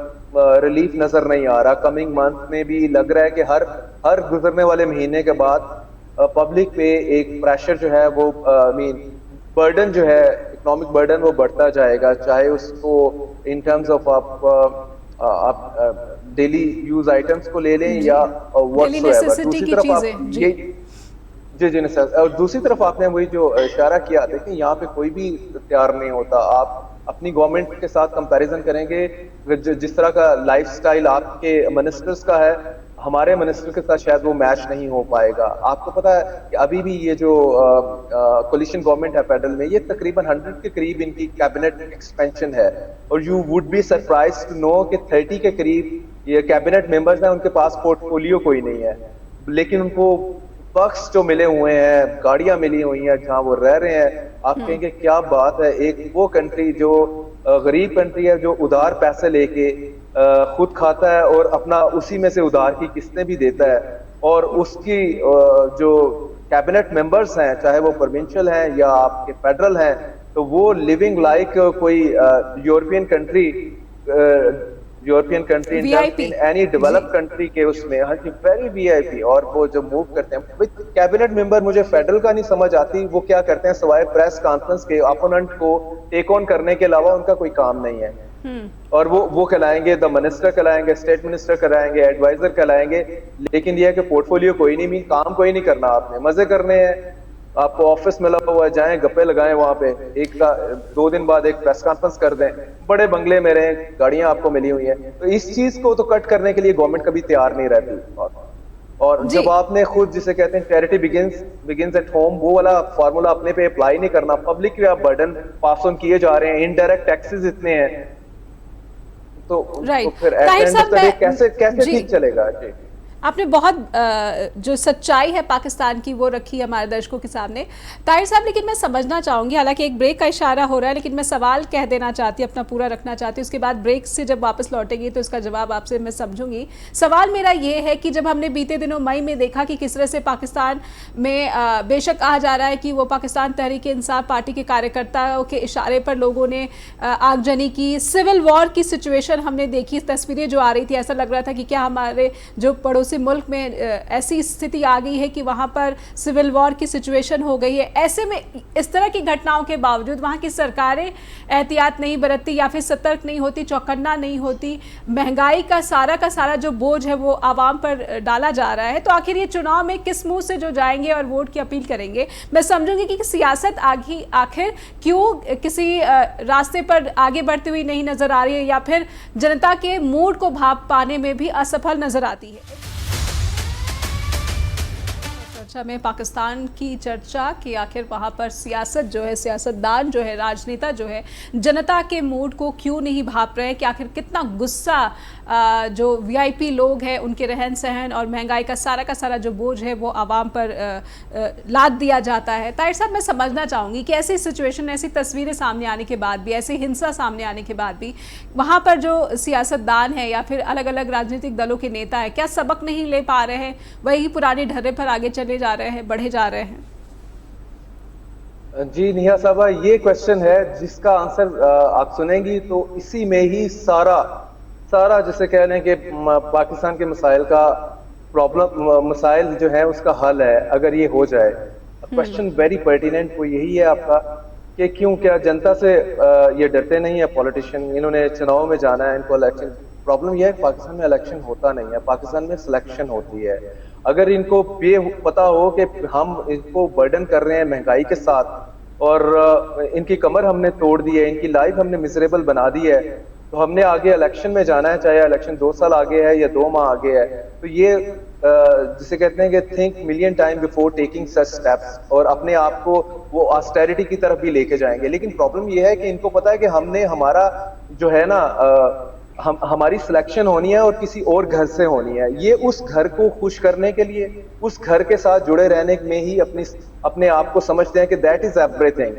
रिलीफ नजर नहीं आ रहा। कमिंग मंथ में भी लग रहा है कि हर गुजरने वाले महीने के बाद पब्लिक पे एक प्रेशर जो है वो बर्डन जो है, इकोनॉमिक बर्डन, वो बढ़ता जाएगा, चाहे उसको इन टर्म्स ऑफ आप डेली यूज आइटम्स को ले लें या व्हाटसोएवर। दूसरी तरफ आप और दूसरी तरफ आपने वही जो इशारा किया, देखिए यहाँ पे कोई भी तैयार नहीं होता। आप अपनी गवर्नमेंट के साथ कंपैरिजन करेंगे, जिस तरह का लाइफस्टाइल आपके मिनिस्टर्स का है, हमारे मिनिस्टर के साथ शायद वो मैच नहीं हो पाएगा। आपको पता है कि अभी भी ये जो कोलिशन गवर्नमेंट है फेडरल में, ये तकरीबन 100 के करीब इनकी कैबिनेट एक्सपेंशन है, और you would be surprise to know कि 30 के करीब ये कैबिनेट मेंबर्स हैं, उनके पास पोर्टफोलियो कोई नहीं है, लेकिन उनको पक्ष जो मिले हुए हैं, गाड़ियां मिली हुई हैं जहां वो रह रहे हैं। आप कहेंगे क्या बात है, एक वो कंट्री जो गरीब कंट्री है, जो उधार पैसे लेके खुद खाता है और अपना उसी में से उधार की किस्तें भी देता है, और उसकी जो कैबिनेट मेंबर्स हैं, चाहे वो प्रोविंशियल हैं या आपके फेडरल हैं, तो वो लिविंग लाइक कोई European country in any developed country के उसमें, हाँ जी, वेरी VIP। और वो जो मूव करते हैं कैबिनेट मेंबर, मुझे फेडरल का नहीं समझ आती वो क्या करते हैं, सिवाय प्रेस कॉन्फ्रेंस के अपोनेंट को टेक ऑन करने के अलावा उनका कोई काम नहीं है। और वो कहलाएंगे द मिनिस्टर, कहलाएंगे स्टेट मिनिस्टर, कहलाएंगे एडवाइजर, कहलाएंगे, लेकिन ये है कि पोर्टफोलियो कोई नहीं, काम कोई नहीं करना, आपने मजे करने हैं। आपको ऑफिस मिला हुआ है, जाएं गप्पे लगाएं वहां पे, 2 दिन बाद एक प्रेस कॉन्फ्रेंस कर दें, बड़े बंगले में रहें, गाड़ियां आपको मिली हुई हैं। तो इस चीज को तो कट करने के लिए गवर्नमेंट कभी तैयार नहीं रहती। और जब आपने खुद जिसे कहते हैं चैरिटी बिगिंस एट होम, वो वाला फार्मूला अपने पे अप्लाई नहीं करना, पब्लिक पे आप बर्डन पास ऑन किए जा रहे हैं, इनडायरेक्ट टैक्सेस इतने हैं, तो फिर कैसे ठीक चलेगा? जी, आपने बहुत जो सच्चाई है पाकिस्तान की वो रखी है हमारे दर्शकों के सामने, ताहिर साहब। लेकिन मैं समझना चाहूँगी, हालांकि एक ब्रेक का इशारा हो रहा है, लेकिन मैं सवाल कह देना चाहती हूँ, अपना पूरा रखना चाहती हूँ, उसके बाद ब्रेक से जब वापस लौटेंगी तो इसका जवाब आपसे मैं समझूंगी। सवाल मेरा ये है कि जब हमने बीते दिनों मई में देखा कि किस तरह से पाकिस्तान में बेशक कहा जा रहा है कि वो पाकिस्तान तहरीक इंसाफ पार्टी के कार्यकर्ताओं के इशारे पर लोगों ने आगजनी की, सिविल वॉर की सिचुएशन हमने देखी, तस्वीरें जो आ रही थी, ऐसा लग रहा था कि क्या हमारे जो पड़ोसी पड़ोसी मुल्क में ऐसी स्थिति आ गई है कि वहाँ पर सिविल वॉर की सिचुएशन हो गई है। ऐसे में इस तरह की घटनाओं के बावजूद वहाँ की सरकारें एहतियात नहीं बरतती या फिर सतर्क नहीं होती, चौकन्ना नहीं होती, महंगाई का सारा जो बोझ है वो आवाम पर डाला जा रहा है, तो आखिर ये चुनाव में किस मुंह से जो जाएंगे और वोट की अपील करेंगे? मैं समझूंगी कि सियासत आखिर क्यों किसी रास्ते पर आगे बढ़ती हुई नहीं नजर आ रही है या फिर जनता के मूड को भाप पाने में भी असफल नजर आती है। चर्चा में पाकिस्तान की चर्चा कि आखिर वहाँ पर सियासत जो है, सियासतदान जो है, राजनेता जो है, जनता के मूड को क्यों नहीं भाप रहे हैं, कि आखिर कितना गुस्सा जो वीआईपी लोग हैं उनके रहन सहन और महंगाई का सारा जो बोझ है वो आवाम पर लाद दिया जाता है। ताहिर साहब, मैं समझना चाहूँगी कि ऐसी सिचुएशन, ऐसी तस्वीरें सामने आने के बाद भी, ऐसी हिंसा सामने आने के बाद भी वहाँ पर जो सियासतदान है या फिर अलग अलग राजनीतिक दलों के नेता है, क्या सबक नहीं ले पा रहे हैं, वही पुराने ढर्रे पर आगे चले जा रहे हैं, बढ़े जा रहे हैं? जी निहा साहबा, ये क्वेश्चन है जिसका आंसर आप सुनेंगी तो इसी में ही सारा जिसे कह लें कि पाकिस्तान के मसाइल का मसाइल जो है उसका हल है, अगर ये हो जाए। क्वेश्चन वेरी पर्टिनेंट वो यही है आपका कि क्यों, क्या जनता से ये डरते नहीं है पॉलिटिशियन? इन्होंने चुनाव में जाना है, इनको इलेक्शन, प्रॉब्लम यह है कि पाकिस्तान में इलेक्शन होता नहीं है, पाकिस्तान में सिलेक्शन होती है। अगर इनको ये पता हो कि हम इनको बर्डन कर रहे हैं महंगाई के साथ और इनकी कमर हमने तोड़ दी है, इनकी लाइफ हमने मिजरेबल बना दी है, तो हमने आगे इलेक्शन में जाना है, चाहे इलेक्शन 2 साल आगे है या 2 माह आगे है, तो ये जिसे कहते हैं कि think million time before taking such steps, और अपने आप को वो ऑस्टेरिटी की तरफ भी लेके जाएंगे। लेकिन प्रॉब्लम ये है कि इनको पता है कि हमने हमारा जो है ना हमारी सिलेक्शन होनी है और किसी और घर से होनी है। ये उस घर को खुश करने के लिए, उस घर के साथ जुड़े रहने में ही अपने आप को समझते हैं कि दैट इज एवरीथिंग।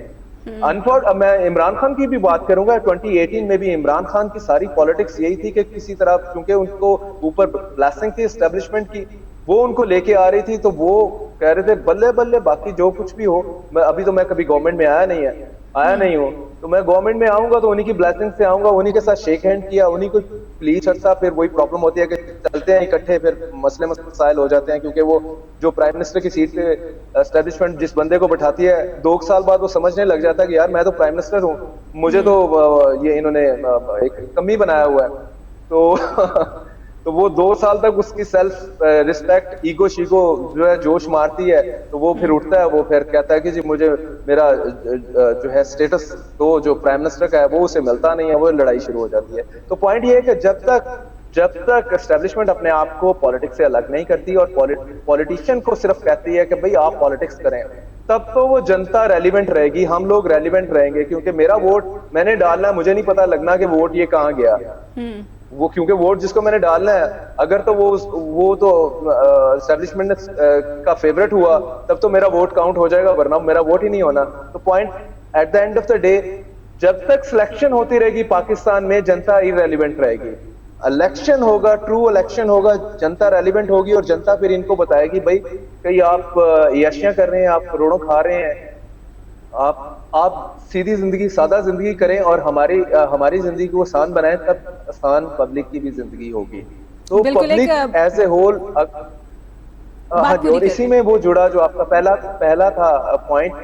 मैं इमरान खान की भी बात करूंगा, 2018 में भी इमरान खान की सारी पॉलिटिक्स यही थी कि किसी तरह, क्योंकि उनको ऊपर ब्लेसिंग थी एस्टेब्लिशमेंट की, वो उनको लेके आ रही थी, तो वो कह रहे थे बल्ले बल्ले बाकी जो कुछ भी हो। अभी तो मैं कभी गवर्नमेंट में आया नहीं हूँ, तो मैं गवर्नमेंट में आऊंगा तो उन्हीं की ब्लेसिंग से आऊंगा, उन्हीं के साथ शेक हैंड किया, उन्हीं को प्लीज अच्छा। फिर वही प्रॉब्लम होती है कि चलते हैं इकट्ठे, फिर मसाइल हो जाते हैं, क्योंकि वो जो प्राइम मिनिस्टर की सीट पे एस्टेब्लिशमेंट जिस बंदे को बैठाती है, 2 साल बाद वो समझने लग जाता है कि यार मैं तो प्राइम मिनिस्टर हूँ, मुझे तो ये इन्होंने एक कमी बनाया हुआ है। तो वो 2 साल तक उसकी सेल्फ रिस्पेक्ट, ईगो शीगो जो है जोश मारती है, तो वो फिर उठता है, वो फिर कहता है कि जी मुझे मेरा जो है स्टेटस तो जो प्राइम मिनिस्टर का है वो उसे मिलता नहीं है, वो लड़ाई शुरू हो जाती है। तो पॉइंट ये है कि जब तक एस्टेब्लिशमेंट अपने आप को पॉलिटिक्स से अलग नहीं करती और पॉलिटिशियन को सिर्फ कहती है कि भाई आप पॉलिटिक्स करें, तब तो वो जनता रेलिवेंट रहेगी, हम लोग रेलिवेंट रहेंगे, क्योंकि मेरा वोट मैंने डालना है, मुझे नहीं पता लगना कि वोट ये कहाँ गया। वो क्योंकि वोट जिसको मैंने डालना है, अगर तो वो तो एस्टेब्लिशमेंट का फेवरेट हुआ, तब तो मेरा वोट काउंट हो जाएगा, वरना मेरा वोट ही नहीं होना। तो point at the end of the day, जब तक सिलेक्शन होती रहेगी पाकिस्तान में, जनता इररेलेवेंट रहेगी। इलेक्शन होगा, ट्रू इलेक्शन होगा, जनता रेलिवेंट होगी, और जनता फिर इनको बताएगी भाई कहीं आप याशियां कर रहे हैं, आप करोड़ों खा रहे हैं, आप सीधी जिंदगी, सादा जिंदगी करें और हमारी जिंदगी को आसान बनाएं, तब आसान पब्लिक की भी जिंदगी होगी। तो पब्लिक एज ए होल, हाँ जी, और इसी में वो जुड़ा जो आपका पहला था पॉइंट,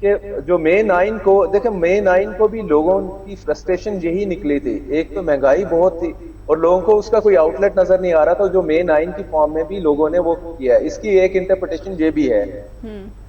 कि जो May 9 को देखें, May 9 को भी लोगों की फ्रस्ट्रेशन यही निकली थी। एक तो महंगाई बहुत थी और लोगों को उसका कोई आउटलेट नजर नहीं आ रहा था, जो May 9 की फॉर्म में भी लोगों ने वो किया है। इसकी एक इंटरप्रिटेशन ये भी है,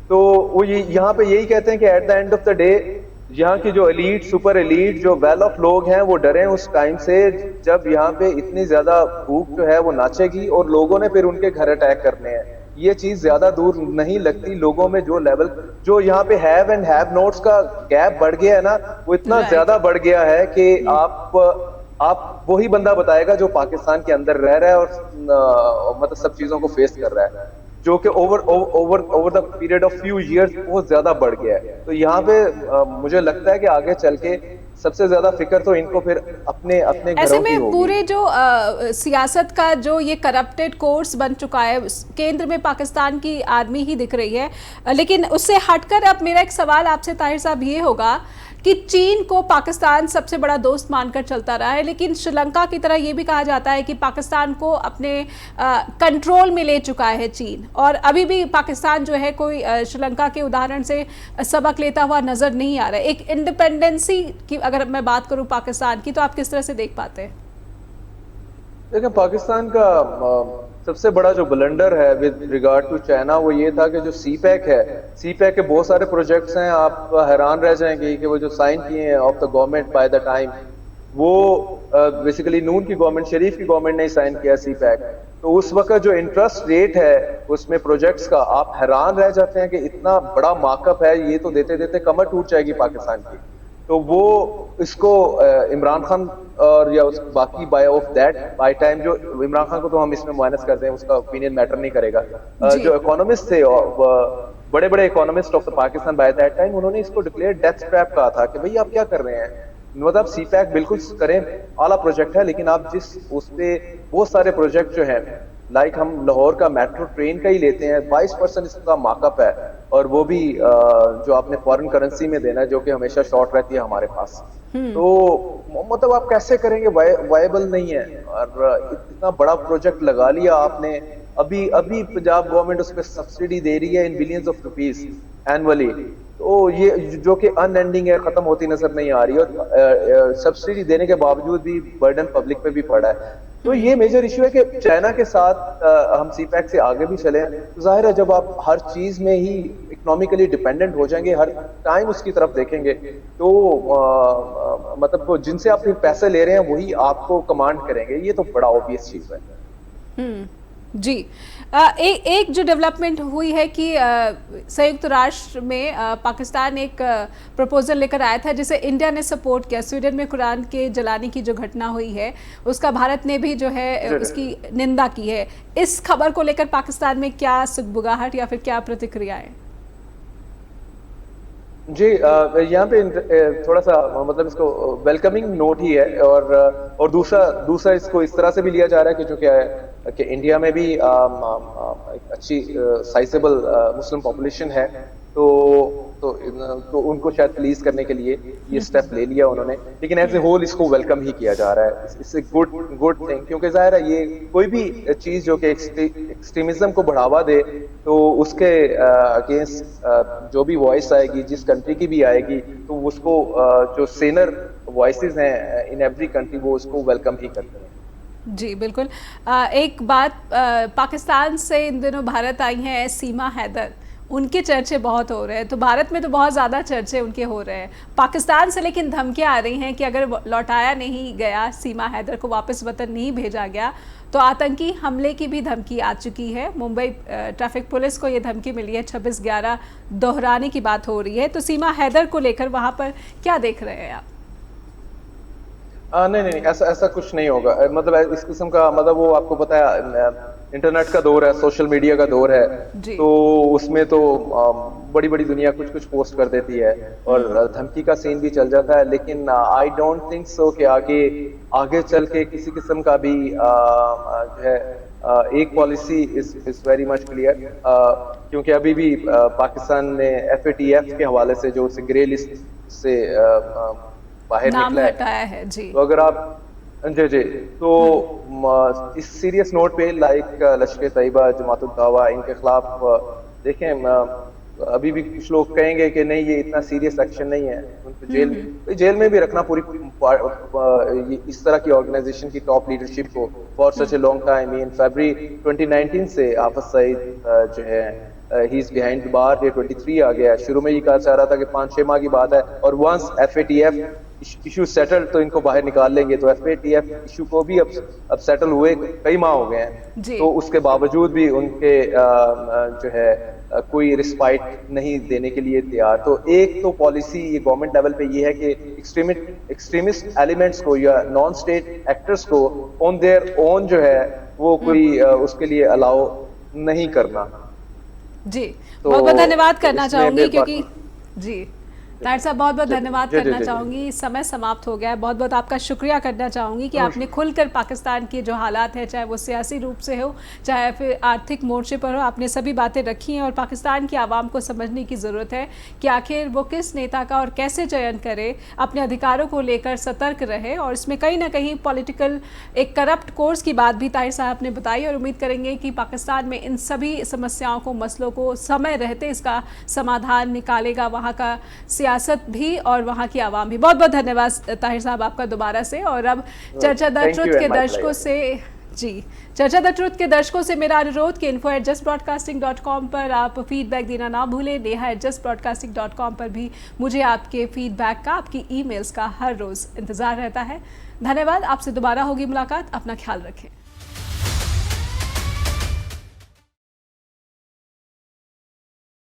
तो वो यहाँ पे यही कहते हैं कि at the end of the day, यहाँ की जो एलीट, सुपर एलीट, जो वेल ऑफ लोग हैं, वो डरे उस टाइम से जब यहाँ पे इतनी ज्यादा भूख जो है वो नाचेगी और लोगों ने फिर उनके घर अटैक करने हैं। ये चीज ज्यादा दूर नहीं लगती। लोगों में जो लेवल, जो यहाँ पे हैव एंड हैव नोट्स का गैप बढ़ गया है ना, वो इतना ज्यादा बढ़ गया है कि आप वही बंदा बताएगा जो पाकिस्तान के अंदर रह रहा है और मतलब सब चीजों को फेस कर रहा है, जो कि over the period of few years बहुत ज्यादा बढ़ गया है। तो यहाँ पे मुझे लगता है कि आगे चल के सबसे ज्यादा फिक्र तो इनको फिर अपने घरों की होगी। ऐसे में पूरे जो सियासत का जो ये करप्टेड कोर्स बन चुका है, केंद्र में पाकिस्तान की आर्मी ही दिख रही है, लेकिन उससे हटकर अब मेरा एक सवाल आपसे ताहिर साहब ये होगा कि चीन को पाकिस्तान सबसे बड़ा दोस्त मानकर चलता रहा है, लेकिन श्रीलंका की तरह ये भी कहा जाता है कि पाकिस्तान को अपने कंट्रोल में ले चुका है चीन, और अभी भी पाकिस्तान जो है कोई श्रीलंका के उदाहरण से सबक लेता हुआ नजर नहीं आ रहा है। एक इंडिपेंडेंसी की अगर मैं बात करूं पाकिस्तान की, तो आप किस तरह से देख पाते हैं? देखिए, पाकिस्तान का सबसे बड़ा जो ब्लंडर है विद रिगार्ड टू चाइना वो ये था कि जो सी पैक है, सी पैक के बहुत सारे प्रोजेक्ट्स हैं, आप हैरान रह जाएंगे कि वो जो साइन किए हैं of the government by the time, वो बेसिकली नून की गवर्नमेंट, शरीफ की गवर्नमेंट ने साइन किया सी पैक। तो उस वक्त जो इंटरेस्ट रेट है उसमें प्रोजेक्ट्स का, आप हैरान रह जाते हैं कि इतना बड़ा मार्कअप है, ये तो देते देते कमर टूट जाएगी पाकिस्तान की। तो वो इसको इमरान खान और या उस बाकी by of that by time, जो इमरान खान को तो हम इसमें माइनस करते हैं, उसका ओपिनियन मैटर नहीं करेगा, जो इकोनॉमिस्ट थे, बड़े बड़े economist of the Pakistan by that time, उन्होंने इसको डिक्लेयर डेथ ट्रैप कहा था कि भाई आप क्या कर रहे हैं, मतलब सी पैक बिल्कुल करें, आला प्रोजेक्ट है, लेकिन आप जिस उस पे बहुत सारे प्रोजेक्ट जो हैं, लाइक हम लाहौर का मेट्रो ट्रेन का ही लेते हैं, 22% इसका मार्कअप है, और वो भी जो आपने फॉरेन करेंसी में देना है, जो कि हमेशा शॉर्ट रहती है हमारे पास। तो मतलब आप कैसे करेंगे, वायबल नहीं है। और इतना बड़ा प्रोजेक्ट लगा लिया आपने, अभी अभी पंजाब गवर्नमेंट उस पर सब्सिडी दे रही है इन बिलियंस ऑफ रुपीस एनुअली, तो ये जो कि अनएंडिंग है, खत्म होती नजर नहीं आ रही, और सब्सिडी देने के बावजूद भी बर्डन पब्लिक पे भी पड़ा है। तो ये मेजर इशू है कि चाइना के साथ हम सी पैक से आगे भी चले, तो जाहिर है जब आप हर चीज में ही इकोनॉमिकली डिपेंडेंट हो जाएंगे, हर टाइम उसकी तरफ देखेंगे, तो मतलब वो जिनसे आप पैसे ले रहे हैं वही आपको कमांड करेंगे, ये तो बड़ा ऑब्वियस चीज है। जी, एक जो डेवलपमेंट हुई है कि संयुक्त राष्ट्र में पाकिस्तान एक प्रपोजल लेकर आया था जिसे इंडिया ने सपोर्ट किया। स्वीडन में कुरान के जलाने की जो घटना हुई है उसका भारत ने भी जो है उसकी निंदा की है। इस खबर को लेकर पाकिस्तान में क्या सुगबुगाहट या फिर क्या प्रतिक्रिया है? जी, यहाँ पे थोड़ा सा मतलब इसको वेलकमिंग नोट ही है, और दूसरा इसको इस तरह से भी लिया जा रहा है कि जो क्या है कि इंडिया में भी एक अच्छी साइजेबल मुस्लिम पॉपुलेशन है, तो उनको शायद प्लीज करने के लिए ये स्टेप ले लिया उन्होंने, लेकिन एज ए होल इसको वेलकम ही किया जा रहा है। इससे गुड थिंग, क्योंकि जाहिर है ये कोई भी चीज जो कि एक्सट्रीमिज्म को बढ़ावा दे, तो उसके अगेंस्ट जो भी वॉइस आएगी, जिस कंट्री की भी आएगी, तो उसको जो सेनर वॉइसेस हैं इन एवरी कंट्री, वो उसको वेलकम ही करते हैं। जी बिल्कुल। एक बात, पाकिस्तान से इन दिनों भारत आई हैं सीमा हैदर, उनके चर्चे बहुत हो रहे हैं, तो भारत में तो बहुत ज़्यादा चर्चे उनके हो रहे हैं, पाकिस्तान से लेकिन धमकियाँ आ रही हैं कि अगर लौटाया नहीं गया, सीमा हैदर को वापस वतन नहीं भेजा गया, तो आतंकी हमले की भी धमकी आ चुकी है। मुंबई ट्रैफिक पुलिस को ये धमकी मिली है, 26/11 दोहराने की बात हो रही है। तो सीमा हैदर को लेकर वहाँ पर क्या देख रहे हैं आप? नहीं, ऐसा कुछ नहीं होगा। मतलब इस किस्म का, मतलब वो आपको पता है इंटरनेट का दौर है, सोशल मीडिया का दौर है, तो उसमें तो बड़ी बड़ी दुनिया कुछ कुछ पोस्ट कर देती है और धमकी का सीन भी चल जाता है, लेकिन आई डोंट थिंक सो कि आगे चल के किसी किस्म का भी जो है एक policy is very much clear, क्योंकि अभी भी पाकिस्तान ने FATF के हवाले से जो उसे ग्रे लिस्ट से बाहर निकला है जी। तो अगर आप जी तो इस सीरियस नोट पे लाइक लश्कर तैयबा, जमातुल दावा, इनके खिलाफ देखें, अभी भी कुछ लोग कहेंगे कि नहीं ये इतना सीरियस एक्शन नहीं है, उनको जेल में भी रखना पूरी इस तरह की ऑर्गेनाइजेशन की टॉप लीडरशिप को for such a long time. In फरवरी 2019 से हाफिज सईद जो है ही इज बिहाइंड बार, ये 23 आ गया है। शुरू में ये कहा जा रहा था कि 5-6 माह की बात है, और वंस FATF इशू सेटल तो इनको बाहर निकाल लेंगे। तो FATF इशू को भी अब सेटल हुए कई माह हो गए हैं, तो उसके बावजूद भी उनके जो है कोई रिस्पाइट नहीं देने के लिए तैयार। तो एक तो पॉलिसी ये गवर्नमेंट लेवल पे ये है कि एक्सट्रीमिस्ट एलिमेंट्स को या नॉन स्टेट एक्टर्स को ऑन देयर ओन जो है वो कोई उसके लिए अलाउ नहीं करना। जी, बहुत बहुत धन्यवाद करना चाहूंगी, क्योंकि जी ताहिर साहब बहुत बहुत जी, धन्यवाद जी, जी, करना जी, जी। चाहूँगी, समय समाप्त हो गया है। बहुत बहुत आपका शुक्रिया करना चाहूँगी कि आपने खुलकर पाकिस्तान के जो हालात हैं, चाहे वो सियासी रूप से हो, चाहे फिर आर्थिक मोर्चे पर हो, आपने सभी बातें रखी हैं और पाकिस्तान की आवाम को समझने की ज़रूरत है कि आखिर वो किस नेता का और कैसे चयन करे, अपने अधिकारों को लेकर सतर्क रहे। और इसमें कहीं ना कहीं पॉलिटिकल एक करप्ट कोर्स की बात भी ताहिर साहब ने बताई और उम्मीद करेंगे कि पाकिस्तान में इन सभी समस्याओं को, मसलों को समय रहते इसका समाधान निकालेगा वहाँ का सियासत भी और वहाँ की आवाम भी। बहुत बहुत धन्यवाद ताहिर साहब आपका दोबारा से। और अब चर्चा द Thank you ट्रुथ के and my दर्शकों pleasure. से जी, चर्चा द ट्रुथ के दर्शकों से मेरा अनुरोध कि info@justbroadcasting.com पर आप फीडबैक देना ना भूलें। neha@justbroadcasting.com पर भी मुझे आपके फीडबैक का, आपकी ईमेल्स का हर रोज़ इंतज़ार रहता है। धन्यवाद। आपसे दोबारा होगी मुलाकात। अपना ख्याल रखें।